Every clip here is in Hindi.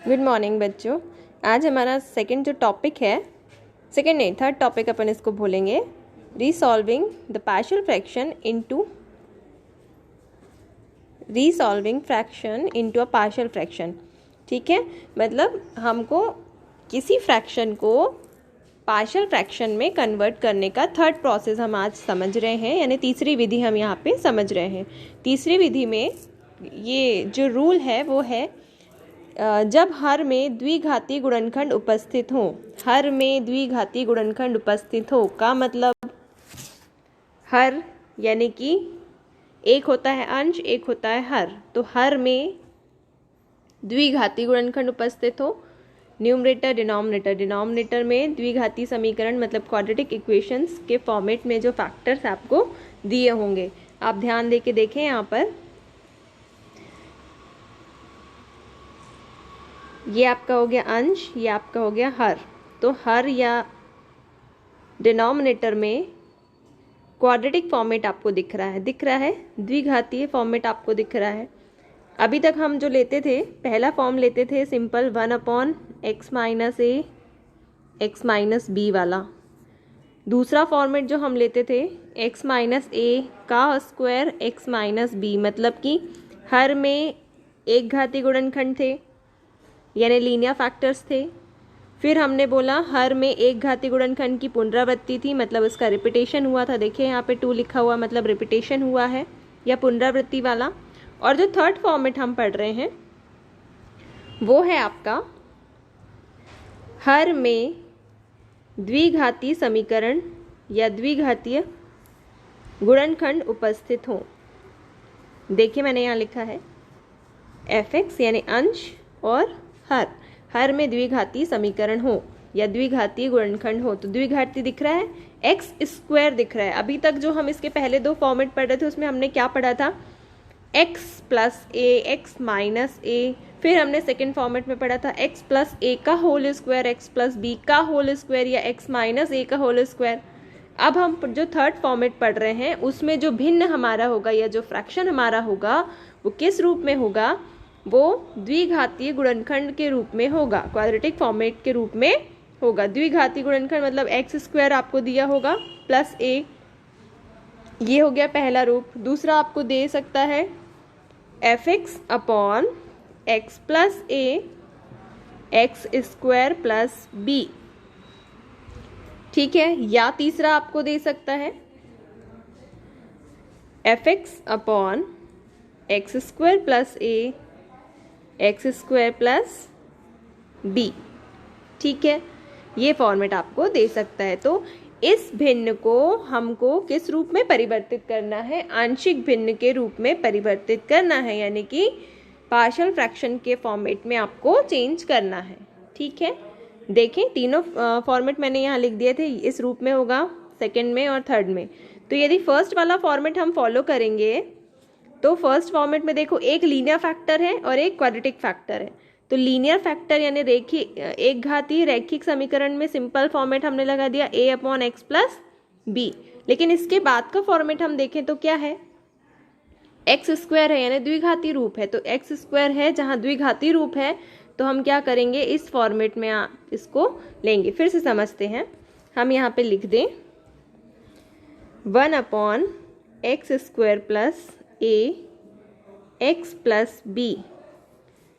गुड मॉर्निंग बच्चों। आज हमारा सेकंड जो टॉपिक है, सेकंड नहीं थर्ड टॉपिक अपन इसको बोलेंगे, resolving the partial fraction into a partial fraction. ठीक है, मतलब हमको किसी फ्रैक्शन को पार्शियल फ्रैक्शन में कन्वर्ट करने का थर्ड प्रोसेस हम आज समझ रहे हैं, यानी तीसरी विधि हम यहाँ पे समझ रहे हैं। तीसरी विधि में ये जो रूल है वो है, जब हर में द्विघाती गुणनखंड उपस्थित हो, हर में द्विघाती गुणनखंड उपस्थित हो का मतलब हर यानी कि एक होता है अंश, एक होता है हर, तो हर में द्विघाती गुणनखंड उपस्थित हो, न्यूमरेटर डिनोमिनेटर में द्विघाती समीकरण मतलब क्वाड्रेटिक इक्वेशंस के फॉर्मेट में जो फैक्टर्स आपको दिए होंगे, आप ध्यान दे के देखें। यहाँ पर ये आपका हो गया अंश, ये आपका हो गया हर। तो हर या डिनोमिनेटर में क्वाड्रेटिक फॉर्मेट आपको दिख रहा है, द्विघातीय फॉर्मेट आपको दिख रहा है। अभी तक हम जो लेते थे, पहला फॉर्म लेते थे सिंपल 1/x माइनस ए एक्स माइनस बी वाला। दूसरा फॉर्मेट जो हम लेते थे x माइनस ए का स्क्वायर x माइनस बी, मतलब कि हर में एक घाती गुणनखंड थे यानी लीनियर फैक्टर्स थे। फिर हमने बोला हर में एक घाती गुणनखंड की पुनरावृत्ति थी, मतलब उसका रिपीटेशन हुआ था। देखिए यहाँ पे 2 लिखा हुआ, मतलब रिपीटेशन हुआ है या पुनरावृत्ति वाला। और जो थर्ड फॉर्मेट हम पढ़ रहे हैं वो है आपका हर में द्विघाती समीकरण या द्विघातीय गुणनखंड उपस्थित हो। देखिए मैंने यहाँ लिखा है fx यानी अंश और हर में द्विघाती समीकरण हो या द्विघाती गुणनखंड हो। तो द्विघाती दिख रहा है, एक्स स्क्वायर दिख रहा है। अभी तक जो हम इसके पहले 2 फॉर्मेट पढ़ रहे थे उसमें हमने क्या पढ़ा था, x plus a x minus ए। फिर हमने सेकेंड फॉर्मेट में पढ़ा था x प्लस ए का whole square, x plus b का होल स्क्वायर या x माइनस ए का होल स्क्वायर। अब हम जो थर्ड फॉर्मेट पढ़ रहे हैं उसमें जो भिन्न हमारा होगा या जो फ्रैक्शन हमारा होगा वो किस रूप में होगा, वो द्विघातीय गुणनखंड के रूप में होगा, क्वाड्रेटिक फॉर्मेट के रूप में होगा। द्विघाती गुणनखंड मतलब एक्स स्क्वायर आपको दिया होगा प्लस ए, ये हो गया पहला रूप। दूसरा आपको दे सकता है fx upon x plus a x square plus b, ठीक है। या तीसरा आपको दे सकता है fx upon x square plus a x square plus b, ठीक है। ये फॉर्मेट आपको दे सकता है। तो इस भिन्न को हमको किस रूप में परिवर्तित करना है, आंशिक भिन्न के रूप में परिवर्तित करना है, यानी कि पार्शियल फ्रैक्शन के फॉर्मेट में आपको चेंज करना है, ठीक है। देखें तीनों फॉर्मेट मैंने यहाँ लिख दिए थे, इस रूप में होगा, सेकंड में और थर्ड में। तो यदि फर्स्ट वाला फॉर्मेट हम फॉलो करेंगे तो फर्स्ट फॉर्मेट में देखो एक लीनियर फैक्टर है और एक क्वाड्रेटिक फैक्टर है। तो लीनियर फैक्टर यानी एक घाती रैखिक समीकरण में सिंपल फॉर्मेट हमने लगा दिया a upon x plus b. लेकिन इसके बाद का फॉर्मेट हम देखें तो क्या है, एक्स स्क्वायर है यानी द्विघाती रूप है। तो एक्स स्क्वायर है, जहां द्विघाती रूप है तो हम क्या करेंगे, इस फॉर्मेट में इसको लेंगे। फिर से समझते हैं, हम यहाँ पे लिख दें 1 upon x square plus a x plus b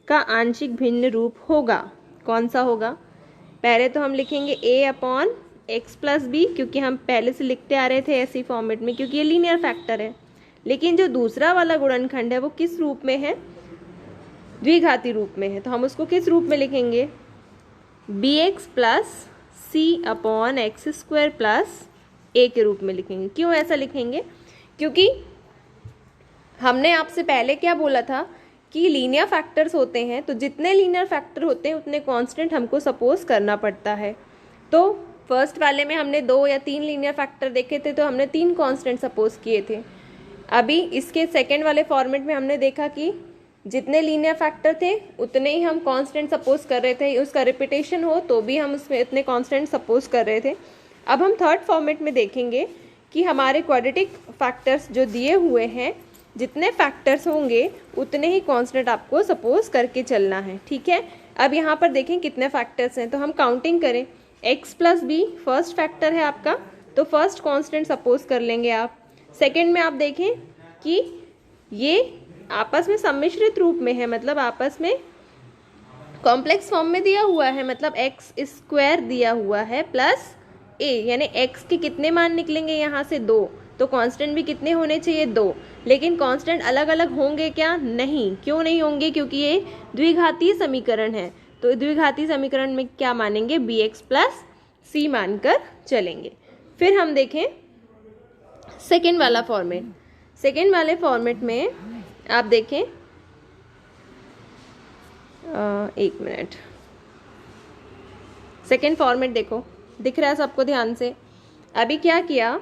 का आंशिक भिन्न रूप होगा। कौन सा होगा, पहले तो हम लिखेंगे a upon x plus b, क्योंकि हम पहले से लिखते आ रहे थे ऐसी फॉर्मेट में, क्योंकि ये लीनियर फैक्टर है। लेकिन जो दूसरा वाला गुणनखंड है वो किस रूप में है, द्विघाती रूप में है। तो हम उसको किस रूप में लिखेंगे, bx plus c upon x square plus ए के रूप में लिखेंगे। क्यों ऐसा लिखेंगे, क्योंकि हमने आपसे पहले क्या बोला था कि लीनियर फैक्टर्स होते हैं, तो जितने लीनियर फैक्टर होते हैं उतने कांस्टेंट हमको सपोज करना पड़ता है। तो फर्स्ट वाले में हमने 2 या 3 लीनियर फैक्टर देखे थे, तो हमने 3 कांस्टेंट सपोज किए थे। अभी इसके सेकंड वाले फॉर्मेट में हमने देखा कि जितने लीनियर फैक्टर थे उतने ही हम कांस्टेंट सपोज कर रहे थे, उसका रिपीटेशन हो तो भी हम उसमें इतने कांस्टेंट सपोज कर रहे थे। अब हम थर्ड फॉर्मेट में देखेंगे कि हमारे क्वाड्रेटिक फैक्टर्स जो दिए हुए हैं, जितने फैक्टर्स होंगे उतने ही कांस्टेंट आपको सपोज करके चलना है, ठीक है। अब यहाँ पर देखें कितने फैक्टर्स हैं, तो हम काउंटिंग करें। x plus b first factor है आपका, तो फर्स्ट कांस्टेंट सपोज कर लेंगे आप। सेकंड में आप देखें कि ये आपस में सम्मिश्रित रूप में है, मतलब आपस में कॉम्प्लेक्स फॉर्म में दिया हुआ है, मतलब एक्स स्क्वायर दिया हुआ है प्लस ए, यानी एक्स के कितने मान निकलेंगे यहाँ से 2, तो कांस्टेंट भी कितने होने चाहिए 2। लेकिन कांस्टेंट अलग अलग होंगे क्या? नहीं। क्यों नहीं होंगे? क्योंकि ये द्विघातीय समीकरण है, तो द्विघातीय समीकरण में क्या मानेंगे? बी एक्स प्लस सी मानकर चलेंगे। फिर हम देखें सेकेंड वाला फॉर्मेट। सेकेंड वाले फॉर्मेट में आप देखें, एक मिनट, सेकेंड फॉर्मेट देखो, दिख रहा है सबको ध्यान से। अभी क्या किया,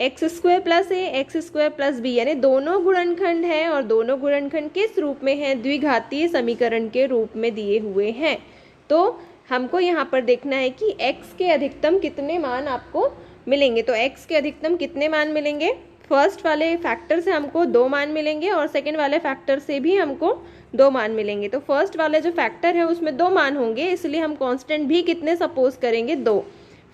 x square plus a x square plus B, यानी दोनों गुणनखंड हैं और दोनों गुणनखंड किस रूप में हैं? द्विघातीय समीकरण के रूप में दिए हुए हैं। तो हमको यहाँ पर देखना है कि x के अधिकतम कितने मान आपको मिलेंगे। तो x के अधिकतम कितने मान मिलेंगे? फर्स्ट वाले फैक्टर से हमको 2 मान मिलेंगे और सेकेंड वाले फैक्टर से भी हमको 2 मान मिलेंगे। तो फर्स्ट वाले जो फैक्टर है उसमें 2 मान होंगे, इसलिए हम कांस्टेंट भी कितने सपोज करेंगे? 2।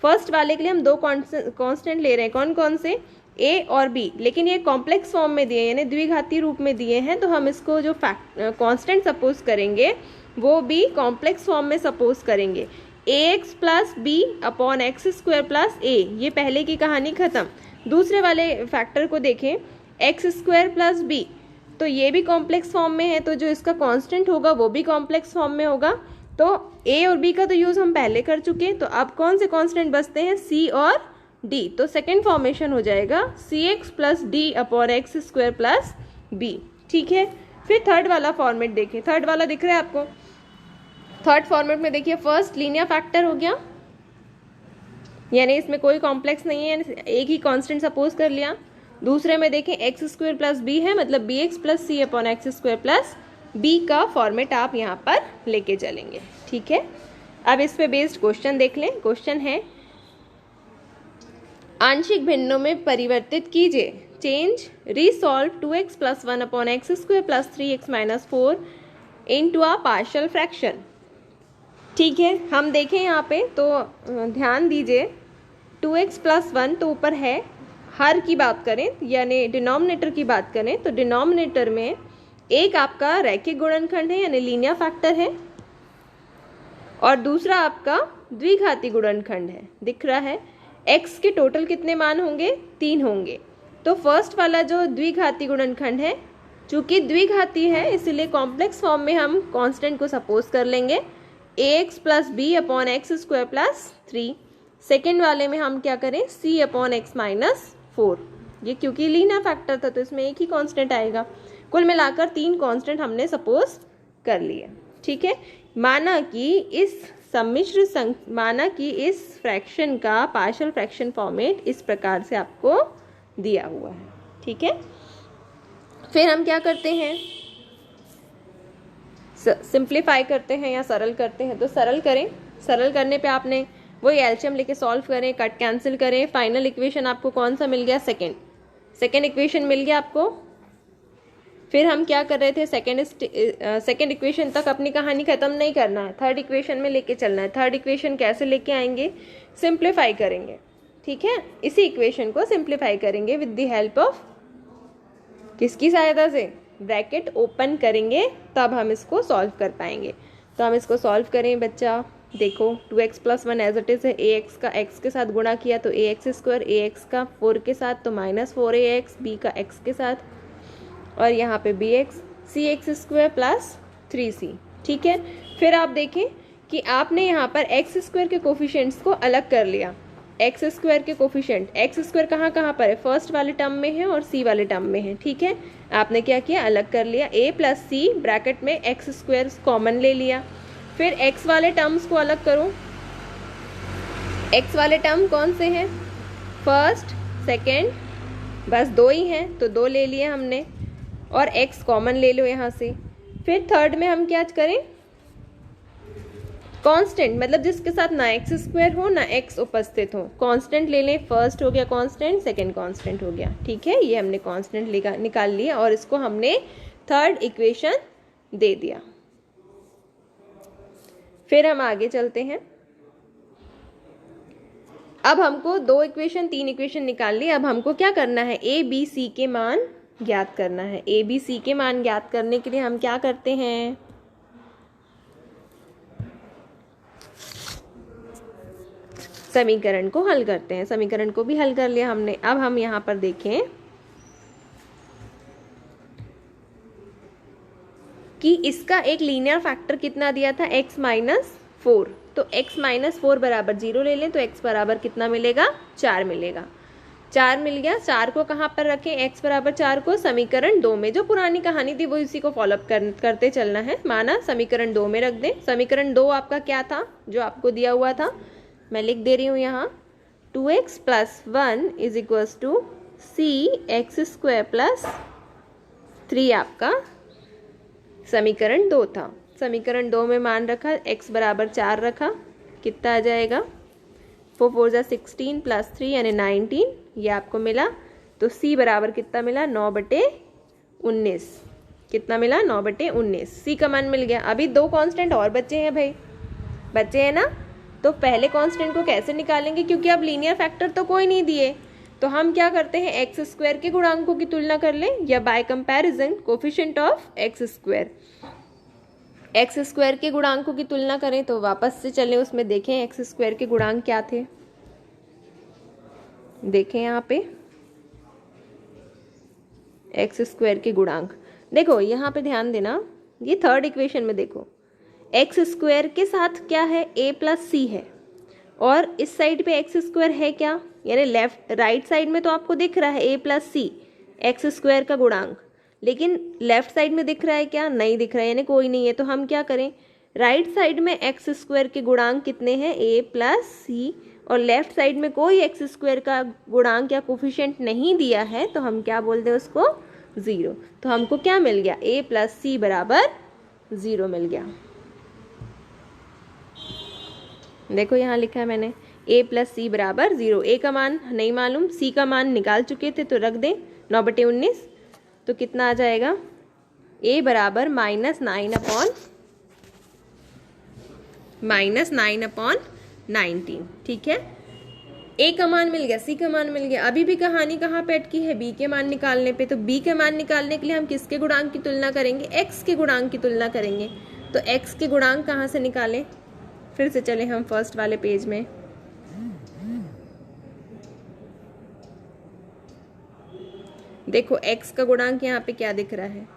फर्स्ट वाले के लिए हम 2 कांस्टेंट ले रहे हैं, कौन कौन से? a और b, लेकिन ये कॉम्प्लेक्स फॉर्म में दिए यानी द्विघाती रूप में दिए हैं, तो हम इसको जो कांस्टेंट सपोज करेंगे वो भी कॉम्प्लेक्स फॉर्म में सपोज करेंगे। ax plus b upon x square plus a, ये पहले की कहानी खत्म। दूसरे वाले फैक्टर को देखें, एक्स स्क्वायर प्लस बी, तो ये भी कॉम्प्लेक्स फॉर्म में है, तो जो इसका कांस्टेंट होगा वो भी कॉम्प्लेक्स फॉर्म में होगा। तो a और b का तो यूज हम पहले कर चुके हैं, तो अब कौन से कांस्टेंट बचते हैं? c और d, तो सेकेंड फॉर्मेशन हो जाएगा cx plus d upon x square plus b. ठीक है। फिर थर्ड वाला फॉर्मेट देखें, थर्ड वाला दिख रहा है आपको? थर्ड फॉर्मेट में देखिए, फर्स्ट लीनियर फैक्टर हो गया, यानी इसमें कोई कॉम्प्लेक्स नहीं है, एक ही कांस्टेंट सपोज कर लिया। दूसरे में देखें एक्स स्क्वायर प्लस बी है, मतलब b x plus c upon x square plus b का फॉर्मेट आप यहाँ पर लेके चलेंगे। ठीक है। अब इस पे बेस्ड क्वेश्चन देख लें। क्वेश्चन है, आंशिक भिन्नों में परिवर्तित कीजिए, change resolve 2x plus 1 upon x square plus 3x minus 4 into a partial fraction. ठीक है, हम देखें यहाँ पे तो ध्यान दीजिए, 2x प्लस 1 तो ऊपर है, हर की बात करें यानी डिनोमिनेटर की बात करें तो डिनोमिनेटर में एक आपका रैखिक गुणनखंड है यानी लीनियर फैक्टर है, और दूसरा आपका द्विघाती गुणनखंड है, दिख रहा है। x के टोटल कितने मान होंगे? 3 होंगे। तो फर्स्ट वाला जो द्विघाती गुणनखंड है, चूंकि द्विघाती है इसलिए कॉम्प्लेक्स फॉर्म में हम कांस्टेंट को सपोज कर लेंगे, ax plus b upon x square plus 3। Second वाले में हम क्या करें? c upon x minus 4। ये क्योंकि लीनियर फैक्टर था तो इसमें एक ही कांस्टेंट आएगा। कुल मिलाकर 3 कांस्टेंट हमने सपोज कर लिए। ठीक है। माना कि इस फ्रैक्शन का पार्शियल फ्रैक्शन फॉर्मेट इस प्रकार से आपको दिया हुआ है। ठीक है। फिर हम क्या करते हैं? सिंप्लीफाई करते हैं या सरल करते हैं। तो सरल करें, सरल करने पे आपने वही एलसीएम लेके सॉल्व करें, कट कैंसिल करें। फाइनल इक्वेशन आपको कौन सा मिल गया? सेकेंड इक्वेशन मिल गया आपको। फिर हम क्या कर रहे थे? सेकेंड इक्वेशन तक अपनी कहानी खत्म नहीं करना है, थर्ड इक्वेशन में लेके चलना है। थर्ड इक्वेशन कैसे लेके आएंगे? सिंप्लीफाई करेंगे। ठीक है, इसी इक्वेशन को सिंप्लीफाई करेंगे विद द हेल्प ऑफ किसकी सहायता से? ब्रैकेट ओपन करेंगे, तब हम इसको सॉल्व कर पाएंगे। तो हम इसको सॉल्व करें बच्चा। देखो 2x plus 1 as it is है, ax का x के साथ गुणा किया तो ax स्क्वायर, ax का 4 के साथ तो माइनस 4ax, b का x के साथ, और यहाँ पे bx, cx square plus 3c। ठीक है। फिर आप देखें कि आपने यहाँ पर x स्क्वायर के कोफिशिएंट्स को अलग कर लिया। x स्क्वायर के कोफिशिएंट, x स्क्वायर कहाँ कहाँ पर है? फर्स्ट वाले टर्म में है और c वाले टर्म में है। ठीक है, आपने क्या किया? अलग कर लिया। a प्लस c ब्रैकेट में x स्क्वायर कॉमन ले लिया। फिर x वाले टर्म्स को अलग करो। x वाले टर्म कौन से हैं? फर्स्ट, सेकेंड, बस 2 ही हैं तो 2 ले लिए हमने, और x कॉमन ले लो यहाँ से। फिर थर्ड में हम क्या करें? कांस्टेंट, मतलब जिसके साथ ना एक्स स्क्वायर हो ना x उपस्थित हो, कांस्टेंट ले लें। फर्स्ट हो गया कांस्टेंट, सेकंड कांस्टेंट हो गया। ठीक है, ये हमने कांस्टेंट निकाल लिया और इसको हमने थर्ड इक्वेशन दे दिया। फिर हम आगे चलते हैं। अब हमको 2 इक्वेशन 3 इक्वेशन निकाल ली। अब हमको क्या करना है, ए बी सी के मान ज्ञात करना है। ए बी सी के मान ज्ञात करने के लिए हम क्या करते हैं, समीकरण को हल करते हैं। समीकरण को भी हल कर लिया हमने। अब हम यहाँ पर देखें कि इसका एक लीनियर फैक्टर कितना दिया था, x माइनस 4। तो x माइनस 4 बराबर 0 ले लें तो x बराबर कितना मिलेगा, 4 मिलेगा। 4 मिल गया। 4 को कहाँ पर रखें, x बराबर 4 को समीकरण 2 में। जो पुरानी कहानी थी वो इसी को फॉलोअप करते चलना है। माना समीकरण 2 में रख दें। समीकरण 2 आपका क्या था, जो आपको दिया हुआ था, मैं लिख दे रही हूँ यहाँ, 2x plus 1 is equals to c x square plus 3 आपका समीकरण 2 था। समीकरण 2 में मान रखा, x बराबर 4 रखा, कितना आ जाएगा, 4 4 जा 16 प्लस 3 यानी 19, ये आपको मिला। तो c बराबर कितना मिला, 9/19। कितना मिला, 9/19। c का मान मिल गया। अभी 2 कांस्टेंट और बचे हैं भाई, बचे हैं ना। तो पहले कांस्टेंट को कैसे निकालेंगे, क्योंकि अब लीनियर फैक्टर तो कोई नहीं दिए, तो हम क्या करते हैं, एक्स स्क्वायर के गुणांकों की तुलना कर लें, या bye comparison coefficient of x square, x square के गुणांकों की तुलना करें। तो वापस से चलें उसमें, देखें एक्स स्क्वायर के गुणांक क्या थे। देखें यहाँ पे एक्स स्क्वायर के गुणांक, देखो यहाँ पे ध्यान देना, ये थर्ड इक्वेशन में देखो, एक्स स्क्वायर के साथ क्या है, a प्लस सी है, और इस साइड पे एक्स स्क्वायर है क्या, यानी लेफ्ट राइट साइड में तो आपको दिख रहा है a plus c x square का गुणांक, लेकिन लेफ्ट साइड में दिख रहा है क्या, नहीं दिख रहा है, यानी कोई नहीं है। तो हम क्या करें, राइट साइड में एक्स स्क्वायर के गुणांक कितने हैं, a प्लस सी, और लेफ्ट साइड में कोई एक्स स्क्वायर का गुणांक या कोफिशिएंट नहीं दिया है, तो हम क्या बोलते हैं उसको, 0। तो हमको क्या मिल गया, a प्लस सी बराबर 0 मिल गया। देखो यहाँ लिखा है मैंने, a प्लस सी बराबर 0। a का मान नहीं मालूम, c का मान निकाल चुके थे, तो रख दें 9/19। तो कितना आ जाएगा, a बराबर -9/19। ठीक है, a का मान मिल गया, c का मान मिल गया। अभी भी कहानी कहाँ पे अटकी है, b के मान निकालने पे। तो b के मान निकालने के लिए हम किसके गुणांक की तुलना करेंगे, x के गुणांक की तुलना करेंगे। तो x के गुणांक कहाँ से निकालें, फिर से चले हम फर्स्ट वाले पेज में। देखो x का गुणांक यहाँ पे क्या दिख रहा है,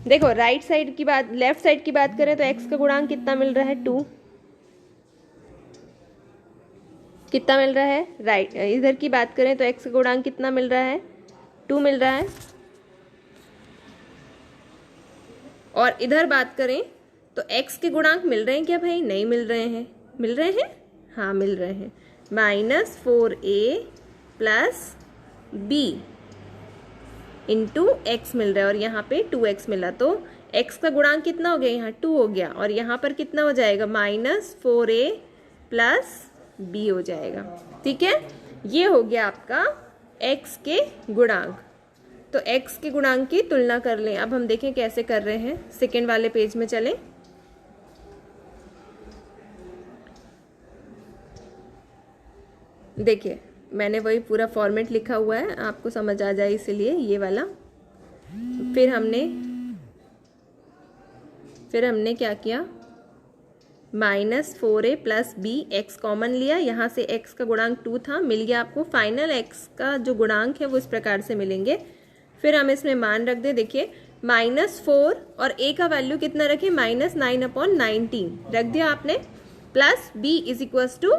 देखो राइट साइड की बात, लेफ्ट साइड की बात करें तो x का गुणांक कितना मिल रहा है, 2। कितना मिल रहा है, राइट इधर की बात करें तो x का गुणांक कितना मिल रहा है, 2 मिल रहा है। और इधर बात करें तो x के गुणांक मिल रहे हैं क्या भाई, नहीं मिल रहे हैं, मिल रहे हैं, हाँ मिल रहे हैं, -4a plus b into x मिल रहा है, और यहाँ पे 2x मिला। तो x का गुणांक कितना हो गया, यहाँ 2 हो गया, और यहाँ पर कितना हो जाएगा, -4a प्लस b हो जाएगा। ठीक है, ये हो गया आपका x के गुणांक। तो x के गुणांक की तुलना कर लें। अब हम देखें कैसे कर रहे हैं, सेकेंड वाले पेज में चलें। देखिए मैंने वही पूरा फॉर्मेट लिखा हुआ है, आपको समझ आ जाए इसलिए ये वाला। फिर हमने क्या किया, -4a plus b, x common लिया, यहाँ से x का गुणांक 2 था, मिल गया आपको। फाइनल x का जो गुणांक है वो इस प्रकार से मिलेंगे। फिर हम इसमें मान रख दें, देखिए -4 और a का वैल्यू कितना रखें, -9/19 रख दिया आपने, plus b is equals to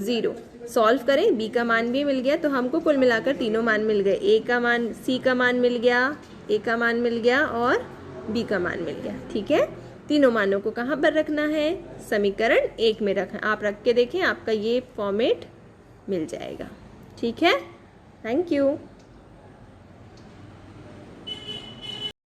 0। Solve करें, b का मान भी मिल गया, तो हमको कुल मिलाकर तीनों मान मिल गए। a का मान, c का मान मिल गया, a का मान मिल गया, और b का मान मिल गया। ठीक है, तीनों मानों को कहाँ पर रखना है, समीकरण 1 में रखना। आप रख के देखें, आपका ये फॉर्मेट मिल जाएगा। ठीक है, थैंक यू।